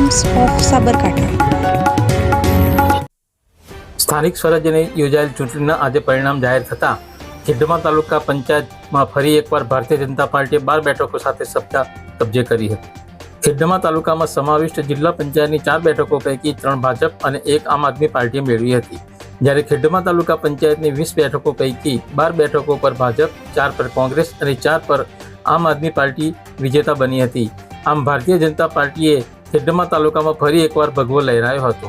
Times of Sabarkantha. સ્થાનિક સ્વરાજ્યની યોજાયેલ ચૂંટણીના આજે પરિણામ જાહેર થતાં ખેડબ્રહ્મા તાલુકા પંચાયતમાં ફરી એકવાર ભારતીય જનતા પાર્ટીએ 12 બેઠકો સાથે સત્તા કબજે કરી હતી। ખેડબ્રહ્મા તાલુકામાં સમાવિષ્ટ જિલ્લા પંચાયતની 4 બેઠકો પૈકી 3 ભાજપ અને 1 આમ આદમી પાર્ટીએ મેળવી હતી, જ્યારે ખેડબ્રહ્મા તાલુકા પંચાયતની 20 બેઠકો પૈકી 12 બેઠકો પર ભાજપ, 4 પર કોંગ્રેસ અને 4 પર આમ આદમી પાર્ટી વિજેતા બની હતી। આમ ભારતીય જનતા પાર્ટીએ ખેડબ્રહ્મા તાલુકામાં ફરી એકવાર ભગવો લહેરાયો હતો।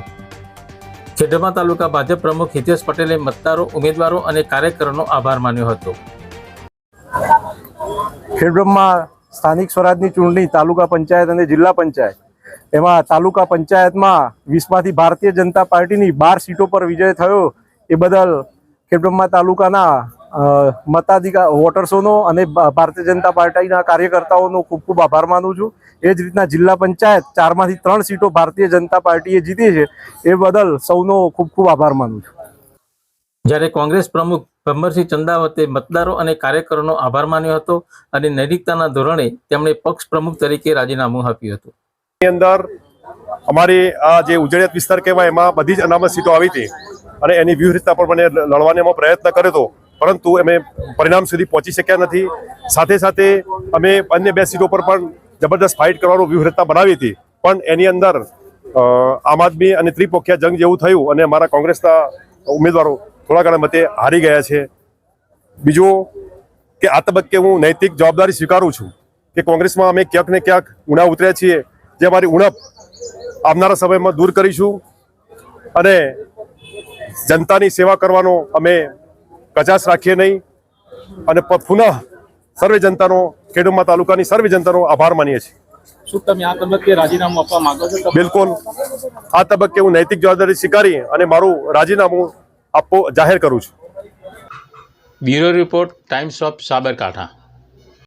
ખેડબ્રહ્મા તાલુકા ભાજપ પ્રમુખ હિતેશ પટેલે મતદારો, ઉમેદવારો અને કાર્યકરોનો આભાર માન્યો હતો। ખેડબ્રહ્મા સ્થાનિક સ્વરાજની ચૂંટણી તાલુકા પંચાયત અને જિલ્લા પંચાયત, એમાં તાલુકા પંચાયતમાં 20માંથી ભારતીય જનતા પાર્ટીની 12 સીટો પર વિજય થયો એ બદલ ખેડબ્રહ્મા તાલુકાના વોટર્સોનો અને ભારતીય જનતા પાર્ટીના કાર્યકર્તાઓનો ખૂબ ખૂબ આભાર માનું છું। એ જ રીતના જિલ્લા પંચાયત 4માંથી 3 સીટો ભારતીય જનતા પાર્ટીએ જીતી છે, એ બદલ સૌનો ખૂબ ખૂબ આભાર માનું છું। જ્યારે કોંગ્રેસ પ્રમુખ ભંભરસિંહ ચંદાવતે મતદારો અને કાર્યકરોનો આભાર માન્યો હતો અને નૈતિકતાના ધોરણે તેમણે પક્ષ પ્રમુખ તરીકે રાજીનામું આપ્યું હતું। અંદર અમારી આ જે ઉજળિયાત વિસ્તાર કહેવાય એમાં બધી જ અનામત સીટો આવી હતી અને એની વ્યૂહરચના પણ મને લડવાનો પ્રયત્ન કર્યો હતો, પરંતુ અમે પરિણામ સુધી પહોંચી શક્યા નથી। સાથે સાથે અમે અન્ય 2 સીટો પર પણ જબરદસ્ત ફાઇટ કરવાનો વ્યૂહરચના બનાવી હતી, પણ એની અંદર આમ આદમી અને ત્રિપક્ષીય જંગ જેવું થયું અને અમારા કોંગ્રેસના ઉમેદવારો થોડા ઘણા મતે હારી ગયા છે। બીજું કે આ તબક્કે હું નૈતિક જવાબદારી સ્વીકારું છું કે કોંગ્રેસમાં અમે ક્યાંક ને ક્યાંક ઉણા ઉતર્યા છીએ, જે અમારી ઉણપ આવનારા સમયમાં દૂર કરીશું અને જનતાની સેવા કરવાનો અમે કચાશ રાખીએ નહીં અને પુનઃ સર્વે જનતાનો, ખેડબ્રહ્મા તાલુકાની સર્વે જનતાનો આભાર માનીએ છીએ। શું તમે આ તબક્કે રાજીનામું આપવા માંગો છો? બિલકુલ, આ તબક્કે હું નૈતિક જવાબદારી સ્વીકારી અને મારું રાજીનામું આપવું જાહેર કરું છું। Bureau report, times of Sabarkantha.